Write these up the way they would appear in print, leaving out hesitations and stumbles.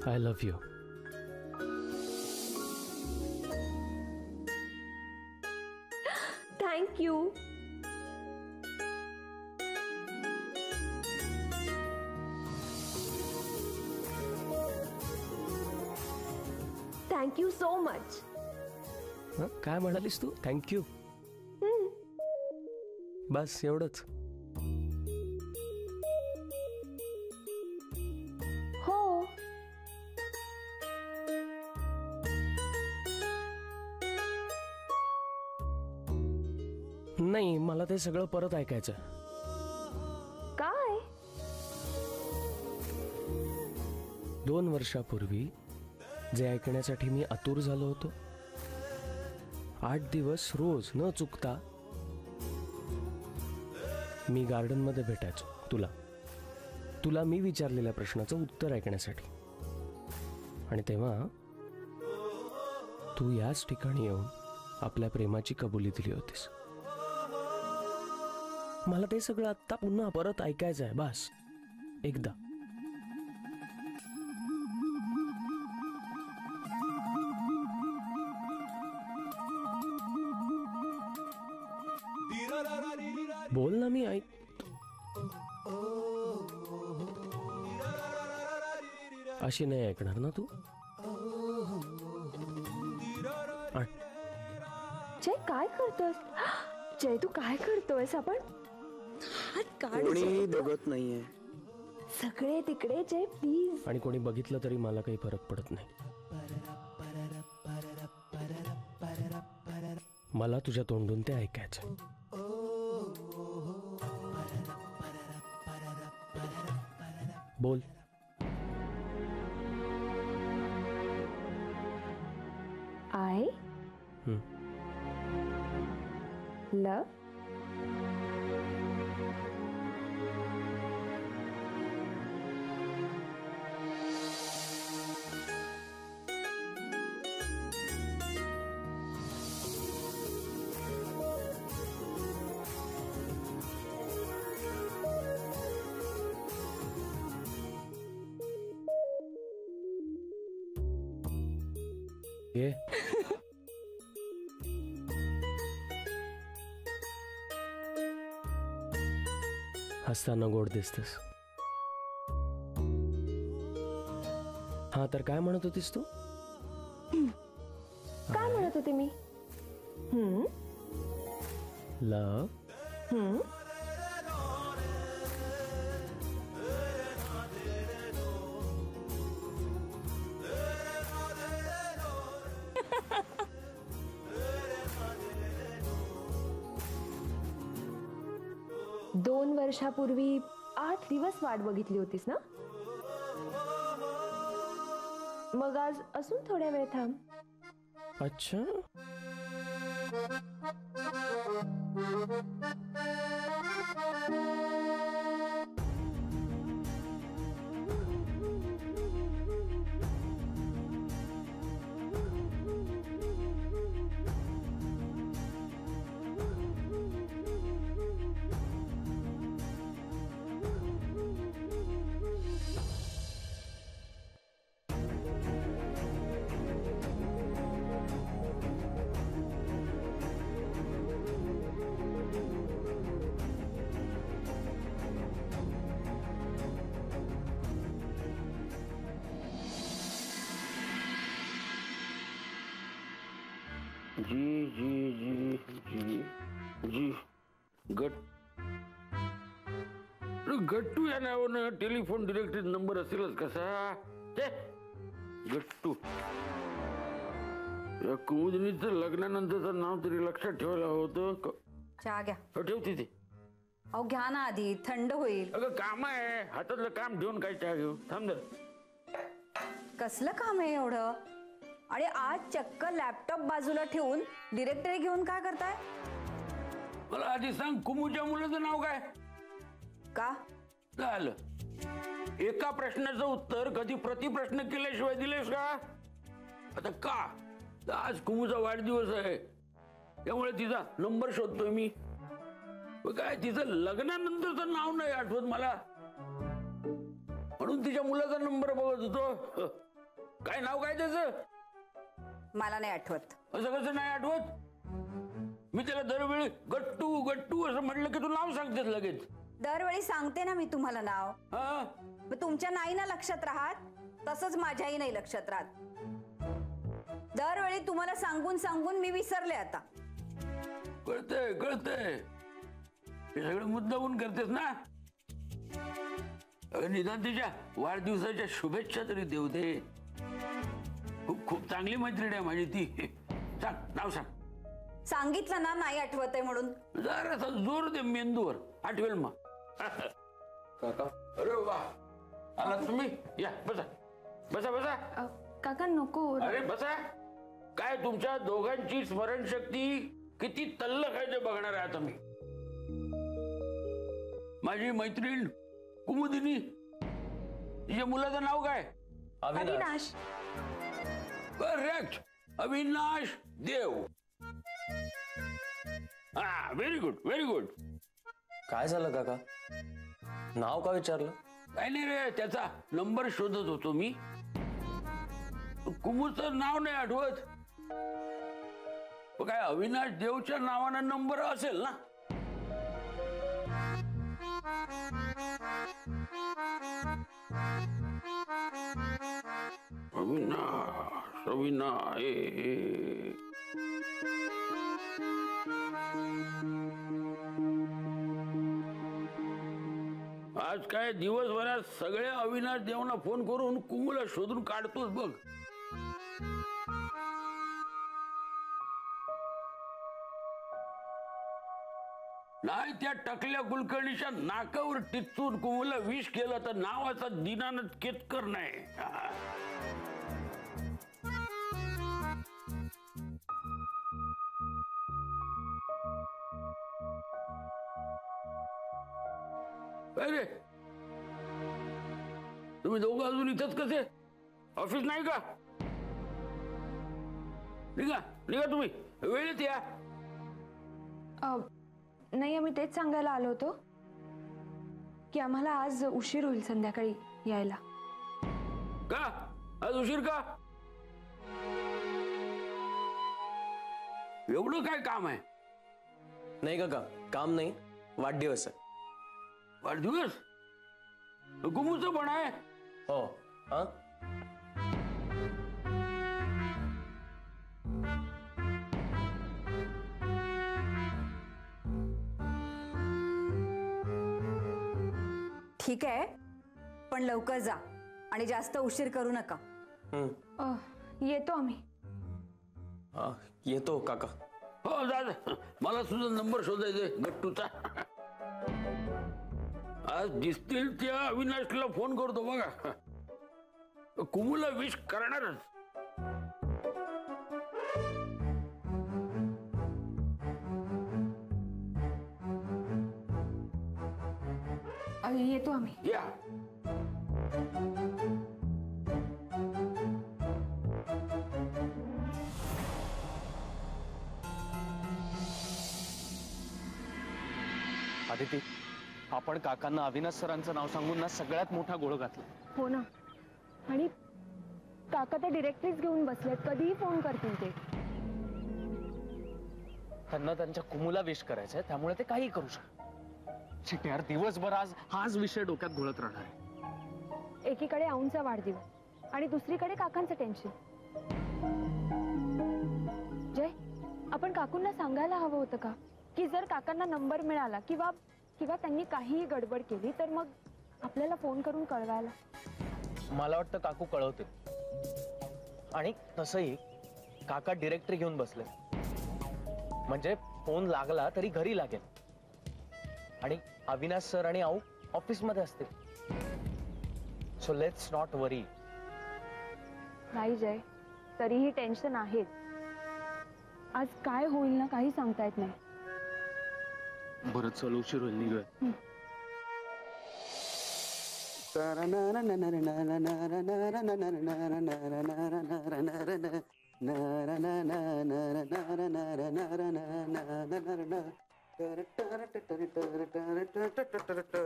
I love you. Thank you. Thank you so much. काय म्हणालीस तू? Thank you. बस एवढंच? हो. नाही, मला ते सगळं परत ऐकायचं. काय? 2 वर्षापूर्वी जे ऐकण्यासाठी मी आतुर झालो होतो, 8 दिवस रोज न चुकता मी गार्डन मध्ये भेटायचो तुला मी विचारलेल्या प्रश्नाचं उत्तर ऐकण्यासाठी. आणि तेव्हा तू याच ठिकाणी येऊन आपल्या प्रेमाची कबुली दिली होतीस. मला ते सगळं आता पुन्हा परत ऐकायचं आहे. बस एकदा. बोल ना, मी ऐक. अशी नाही ऐकणार ना तू? जय काय करतोस? जय तू काय करतोयस? आपण कोणी बघत नाहीये. सगळे तिकडे. जय प्लीज. आणि कोणी बघितलं तरी मला काही फरक पडत नाही. मला तुझ्या तोंडून ते ऐकायचं. बोल. आय लव ये. हसताना गोड दिसतेस. हा तर काय म्हणत होतीस तू? काय म्हणत होते मी? लव. 2 वर्षापूर्वी 8 दिवस वाट बघितली होतीस ना? मग आज असून थोड्या वेळ थांब. अच्छा. जी जी जी जी जी गट्टू या नावानं टेलिफोन डिरेक्टरी नंबर असेलच कसा? गट्टू. या कुमुदिनीचं लग्नानंतरचं नाव तरी लक्षात ठेवायला होतं. चहा घ्या. ठेव तिथे. अहो घ्या ना, आधी थंड होईल. अगं काम आहे, हातातलं काम ठेवून काय चहा घेऊ? थांब. कसलं काम आहे एवढं? आणि आज चक्क लॅपटॉप बाजूला ठेवून डिरेक्टरी घेऊन काय करताय? मला आधी सांग, कुमुच्या मुलाचं नाव काय? का झालं? एका प्रश्नाचं उत्तर कधी प्रतिप्रश्न केल्याशिवाय दिलेस का? आता का? आज कुमुचा वाढदिवस आहे, त्यामुळे तिचा नंबर शोधतोय मी. काय तिचं लग्नानंतरचं नाव नाही आठवत मला, म्हणून तिच्या मुलाचा नंबर बघत होतो. काय नाव काय त्याचं? मला नाही आठवत. असं कसं नाही आठवत? मी त्याला दरवेळी गट्टू गट्टू असं म्हटलं की तू नाव सांगतेस लगेच. दरवेळी सांगते ना मी तुम्हाला नाव. हा, मग तुमच्या नाही ना लक्षात राहत, तसंच माझ्याही नाही लक्षात राहत. दरवेळी तुम्हाला सांगून सांगून मी विसरले आता. कळतंय कळतंय. हे सगळं मुद्दामून करतेस ना. अगं निदान तिच्या वाढदिवसाच्या शुभेच्छा तरी देऊ दे. खूप खूप चांगली मैत्रीण आहे माझी ती. सांग नाव सांग. सांगितलं ना नाही आठवत आहे म्हणून. जरासा जोर दे मेंदूवर, आठवेल मग. काका, अरे वा, आला तुम्ही. या बसा बसा बसा. काका नको. अरे बसा. काय तुमच्या दोघांची स्मरणशक्ती किती तल्लख आहे ते बघणार आहे आता मी. माझी मैत्रीण कुमुदिनी, तिच्या मुलाचं नाव काय? अविनाश. करेक्ट, अविनाश देव. हा, व्हेरी गुड व्हेरी गुड. काय झालं काका? नाव का विचारलं? काय नाही रे, त्याचा नंबर शोधत होतो मी. कुमुचं नाव नाही आठवत. काय अविनाश देवच्या नावानं नंबर असेल ना? अविनाश अविनाश आज काय दिवसभरात सगळ्या अविनाश देवना फोन करून कुमुला शोधून काढतोच बघ. नाही त्या टकल्या कुलकर्णीच्या नाकावर टिचून कुमुला विष केलं तर नावाचा दिनानं केतकर नाही. अरे तुम्ही दोघं अजून इथंच कसे? ऑफिस नाही का? निघा निघा तुम्ही, वेळेत या. नाही, आम्ही तेच सांगायला आलो होतो की आम्हाला आज उशीर होईल संध्याकाळी यायला. का आज उशीर का? एवढं काय काम आहे? नाही काका, काम नाही, वाढदिवस आहे. वाढदिवस? कुमुचं पण आहे? हो. हा, ठीक आहे, पण लवकर जा आणि जास्त उशीर करू नका. येतो आम्ही. हा, येतो काका. हो जा जा. मला तुझा नंबर शोधायचा गट्टूचा. आज दिसतील त्या अविनाशला फोन करतो बघा. कुमुला विश करणारच. येतो आम्ही. या. आदिती, आपण काकांना अविनाश सरांचं नाव सांगून ना सगळ्यात मोठा गोळ घातला. हो ना. आणि काका तर डिरेक्टरीच घेऊन बसलेत, कधीही फोन करतील ते. त्यांना त्यांच्या कुमुला विश करायचंय, त्यामुळे ते काही करू शकतात. शिट यार, दिवसभर आज हाच विषय डोक्यात घोळत राहणार आहे. एकीकडे आऊंचा वाढदिवस आणि दुसरीकडे काकांचं टेन्शन. जय, आपण काकूंना सांगायला हवं होतं का की जर काकांना नंबर मिळाला किंवा त्यांनी काहीही गडबड केली तर मग आपल्याला फोन करून कळवायला. मला वाटतं काकू कळवते. आणि तसंही काका डिरेक्टरी घेऊन बसले, म्हणजे फोन लागला तरी घरी लागेल. आणि अविनाश सर आणि आऊ ऑफिस मध्ये असतील. सो लेट्स नॉट वरी. नाही जय, तरीही टेन्शन आहेच. आज काय होईल ना काही सांगता येत नाही. बरं चल, उशीर होईल, निघूया.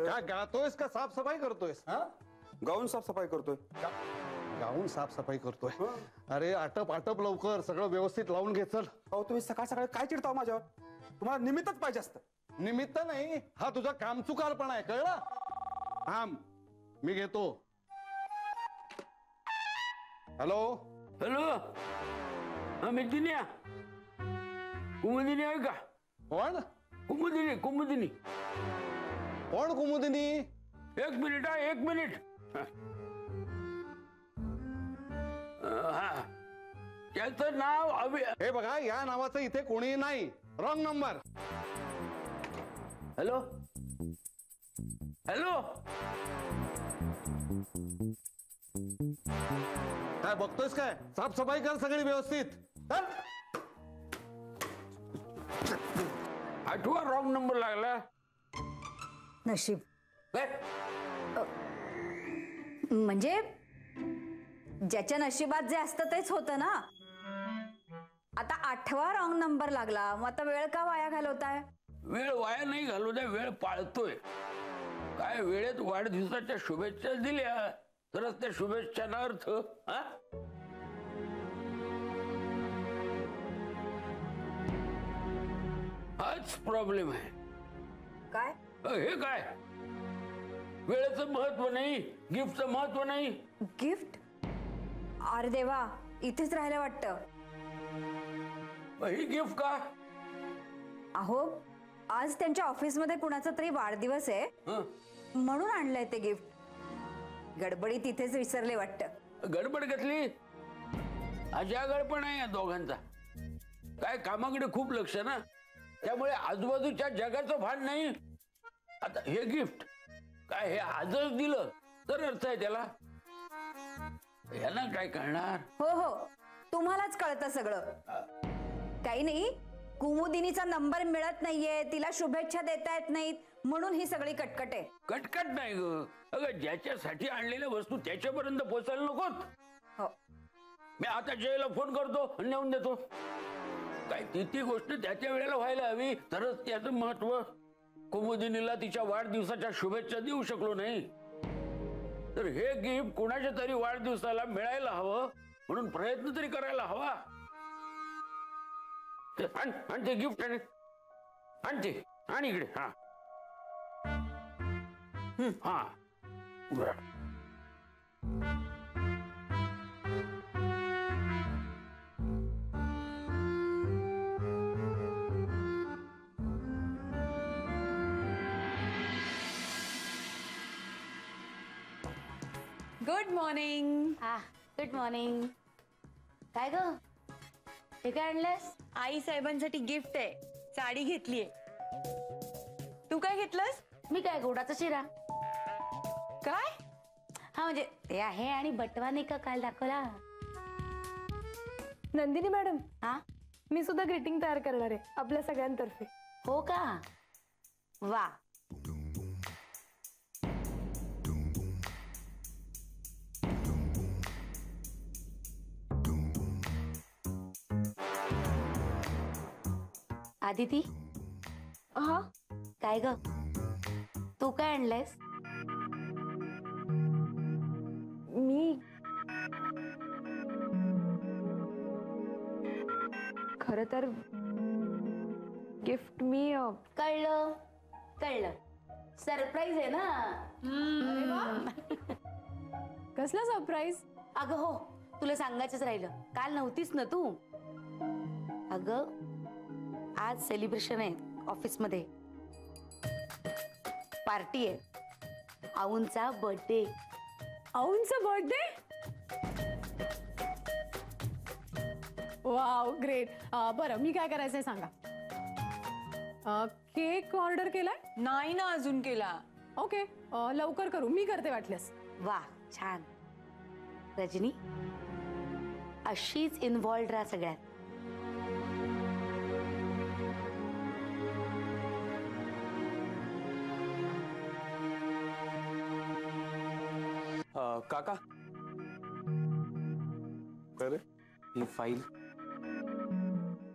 काय गातोयस का साफसफाई करतोयस? गाऊन साफसफाई करतोय. जाऊन साफसफाई करतोय. अरे आटप आटप लवकर, सगळं व्यवस्थित लावून घे चल. अहो तुम्ही सकाळ सकाळी काय चिडता हो माझ्यावर? तुम्हाला निमित्तच पाहिजे असतं. निमित्त नाही, हा तुझा कामचुकारपणा आहे, कळला? थांब मी घेतो. हॅलो हॅलो, हा मी दिन्या. कुमुदिनी आहे का? कोण कुमुदिनी कुमुदिनी. कोण कुमुदिनी? एक मिनिट हा, एक मिनिट. हा, त्याचं नाव हे बघा, या नावाचं इथे कोणीही नाही. Wrong number. Hello hello. काय बघतोयस काय? साफसफाई कर सगळी व्यवस्थित. चल. आठवा रॉंग नंबर लागला. नशीब काय? म्हणजे ज्याच्या नशिबात जे असतं तेच होतं ना. आता 8वा रॉंग नंबर लागला, मग आता वेळ का वाया घालवताय? वेळ वाया नाही घालू द्या, वेळ पाळतोय. काय वेळेत वाढदिवसाच्या शुभेच्छा दिल्या तरच त्या शुभेच्छांना अर्थ. हा, हाच प्रॉब्लेम आहे. काय हे काय, वेळेचं महत्व नाही, गिफ्टचं महत्व नाही. गिफ्ट? अरे देवा, इथेच राहायला वाटतं. ही गिफ्ट का? अहो आज त्यांच्या ऑफिसमध्ये कुणाचा तरी वाढदिवस आहे, हं? म्हणून आणलंय ते गिफ्ट. गडबडी तिथेच विसरले वाटतं. गडबड घेतली. अजागड पण आहे या दोघांचा. काय कामाकडे खूप लक्ष ना, त्यामुळे आजूबाजूच्या जगाचं भान नाही. आता हे गिफ्ट काय, हे आजच दिलं तर अर्थ आहे त्याला. यांना काय कळणार? हो हो, तुम्हालाच कळतं सगळं. काही नाही, कुमुदिनीचा नंबर मिळत नाहीये, तिला शुभेच्छा देता येत नाहीत, म्हणून ही सगळी कटकट आहे. कटकट नाही ग. अगं ज्याच्यासाठी आणलेल्या वस्तू त्याच्यापर्यंत पोहोचायला नकोत. हो, मी आता जयला फोन करतो आणि नेऊन देतो. काय ती गोष्ट त्याच्या वेळेला व्हायला हवी, तरच त्याचं महत्व. कुमुदिनीला तिच्या वाढदिवसाच्या शुभेच्छा देऊ शकलो नाही, तर हे गिफ्ट कुणाच्या तरी वाढदिवसाला मिळायला हवं, म्हणून प्रयत्न तरी करायला हवा. आण ते गिफ्ट, आण ते, आण इकडे. हा हा, बरं. Good morning. हा, गुड मॉर्निंग. काय ग, हे काय आणलंस? आई साहेबांसाठी गिफ्ट आहे, साडी घेतलीये. तू काय घेतलंस? मी काय, गोडाचा शिरा. काय? हा म्हणजे ते आहे, आणि बटवा नाही का काल दाखवला. नंदिनी मॅडम, हा, मी सुद्धा ग्रीटिंग तयार करणार आहे आपल्या सगळ्यांतर्फे. हो का? वा. आदिती, हा, काय ग, तू काय आणलंयस? मी खरं तर गिफ्ट मी कळलं कळलं, सरप्राईज आहे ना. कसला सरप्राईज? अगं हो, तुला सांगायचंच राहिलं, काल नव्हतीस ना तू. अगं आज सेलिब्रेशन आहे ऑफिसमध्ये, पार्टी आहे, आऊंचा बर्थडे. आऊंचा बर्थडे? Wow, great. बरं, मी काय करायचंय सांगा. केक ऑर्डर केलाय? नाही ना, अजून केला. ओके, लवकर करू, मी करते वाटल्यास. वा, छान. रजनी, अशीच इन्व्हॉल्ड राहा सगळ्यात. काका, अरे ही फाईल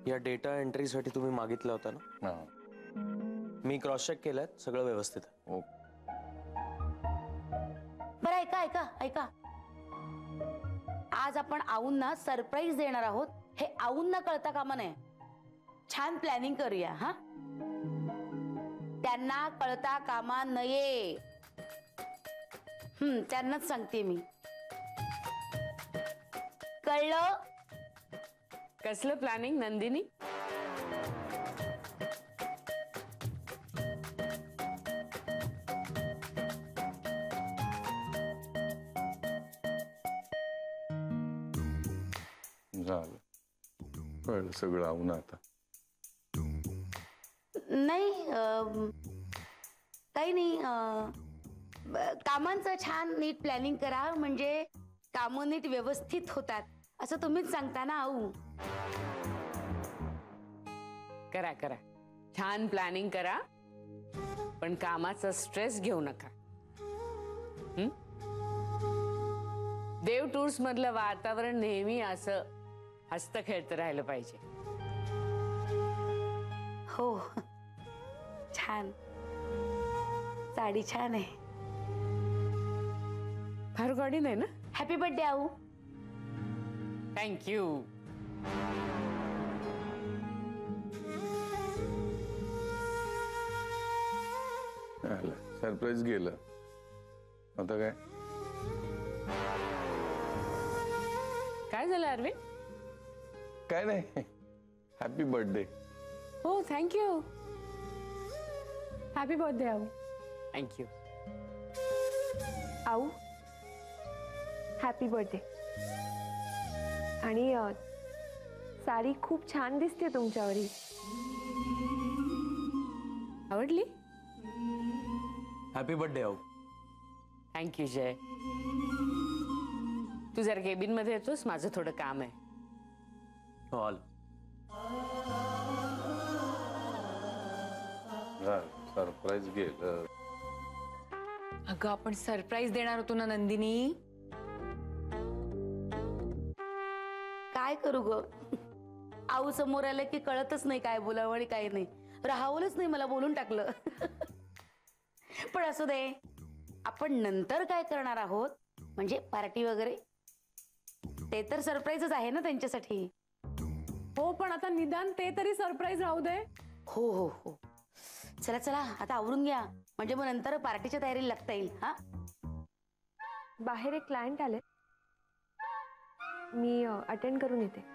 या डेटा एंट्रीसाठी तुम्ही मागितला होता ना, मी क्रॉस चेक केलंय, सगळं व्यवस्थित आहे. बरं, ऐका ऐका ऐका, आज आपण आऊंना सरप्राईज देणार आहोत हे आऊंना कळता कामा नये. छान प्लॅनिंग करूया. हा, त्यांना कळता कामा नये. त्यांनाच सांगते मी. कळलं? कसलं प्लॅनिंग नंदिनी? झालं, कळलं सगळं आऊन आता. नाही काही नाही. कामांचं छान नीट प्लॅनिंग करा म्हणजे कामं नीट व्यवस्थित होतात असं तुम्हीच सांगता ना आऊ. करा करा, छान प्लॅनिंग करा, पण कामाचा स्ट्रेस घेऊ नका. देव टूर्स मधलं वातावरण नेहमी असं हस्त खेळत राहिलं पाहिजे. हो, छान. साडी छान आहे. फार गाडी नाही ना? हॅपी बर्थडे आऊ. थँक्यू. सरप्राईज गेलं आता काय? काय झालं अरविंद? काय नाही, हॅपी बर्थडे. हो, थँक्यू. हॅपी बर्थडे आऊ. थँक्यू. आऊ, हॅपी बर्थडे. आणि साडी खूप छान दिसते तुमच्यावरी. आवडली? हॅपी बर्थडे आऊ. थँक्यू जय. तू जर केबिन मध्ये येतोस, माझं थोडं काम आहे. ऑल सरप्राईज गेलं. अगं आपण सरप्राईज देणार होतो ना नंदिनी. काय करू ग, आऊ समोर आलं की कळतच नाही काय बोलावं आणि काय नाही. राहावलंच नाही, मला बोलून टाकलं. पण असू दे, आपण नंतर काय करणार आहोत म्हणजे पार्टी वगैरे, ते तर सरप्राईजच आहे ना त्यांच्यासाठी. हो, पण आता निदान ते तरी सरप्राईज राहू दे. हो हो हो. चला चला आता आवरून घ्या म्हणजे मग नंतर पार्टीच्या तयारीला लागता येईल. हा, बाहेर एक क्लायंट आले, मी अटेंड करून येते.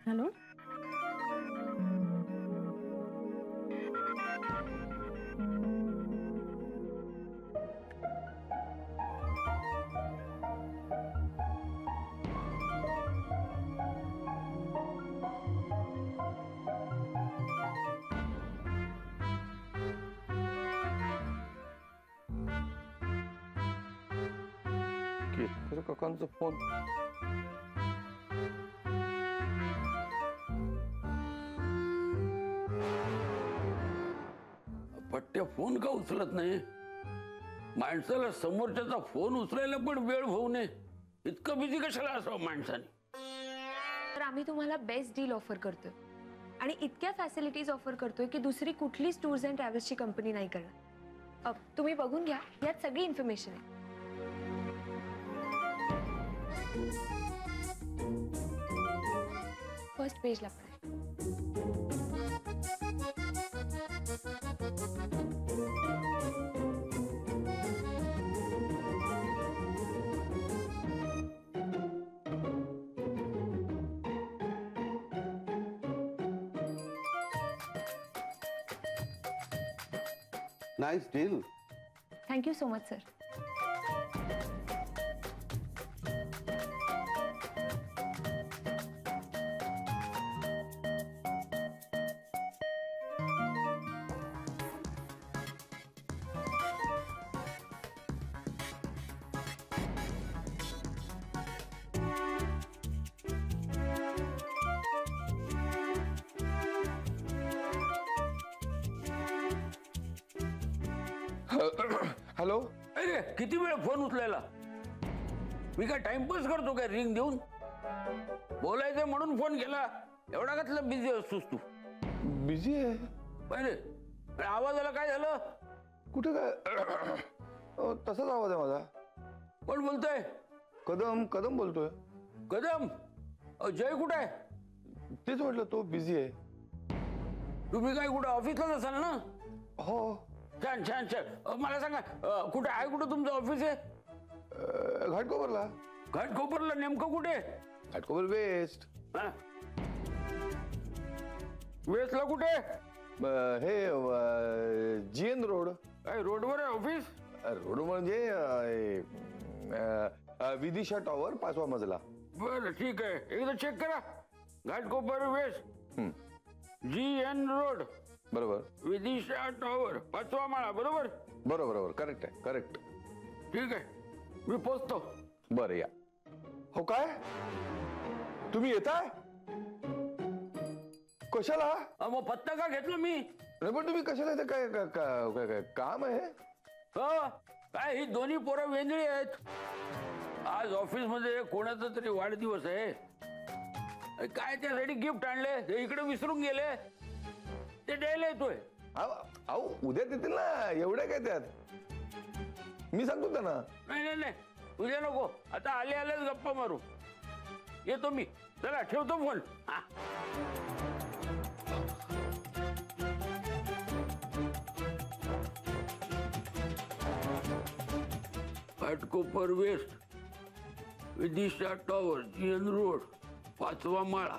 हॅलो. केतकर काकांचा फोन. पट्ट्या फोन का उचलत नाही? माणसाला समोरच्याचा फोन उचलायला पण वेळ होऊ नये, इतकं बिझी कशाला असावं माणसाने? तर आम्ही तुम्हाला बेस्ट डील ऑफर करतोय आणि इतक्या फॅसिलिटीज ऑफर करतोय की दुसरी कुठलीच टूर्स अँड ट्रॅव्हल्सची कंपनी नाही करणार. तुम्ही बघून घ्या, यात सगळी इन्फॉर्मेशन आहे. फर्स्ट पेजला पण आहे. Nice deal. Thank you so much sir. Hello. अरे किती वेळ फोन उचलायला? मी काय टाइमपास करतो काय रिंग देऊन? बोलायचं म्हणून फोन केला. एवढा कसला बिझी असतोस तू? बिझी आहे? पहिले आवाजाला काय झालं? कुठे काय? तसाच आवाज आहे माझा. कोण बोलतोय? कदम कदम बोलतोय. कदम? जय कुठे आहे? तेच म्हटलं तो बिझी आहे. तुम्ही काय कुठे ऑफिसलाच असाल ना? हो. छान छान छान. मला सांगा कुठे आहे, कुठं तुमचं ऑफिस आहे? घाटकोपरला. घाटकोपरला नेमकं कुठे? घाटकोपर वेस्ट. वेस्टला कुठे? हे जीएन रोड. काय रोडवर आहे ऑफिस? रोड म्हणजे विदिशा टॉवर 5वा मजला. बरं ठीक आहे, एकदा चेक करा. घाटकोपर वेस्ट, जीएन रोड, बरोबर. विदिशा टॉवर 5वा माळा. बरोबर बरोबर बरोबर. करेक्ट आहे, करेक्ट. ठीक आहे, मी पोचतो. बरं या. हो काय तुम्ही येताय? कशाला? मग पत्ता का घेतला मी? नाही पण तुम्ही कशाला येताय? काय काय काय काय काम आहे? काय ही दोन्ही पोरं वेंगळी आहेत. आज ऑफिस मध्ये कोणाचा तरी वाढदिवस आहे. काय त्यासाठी गिफ्ट आणले, ते इकडे विसरून गेले. ते द्यायला येतोय. अहो उद्या देतील ना, एवढ्या काय त्यात. मी सांगतो त्यांना. नाही नाही नाही, उद्या नको. आता आले आलेच गप्पा मारू. येतो मी. चला ठेवतो phone. Ghatkopar west, Vidisha tower, GN road, 5वा माळा.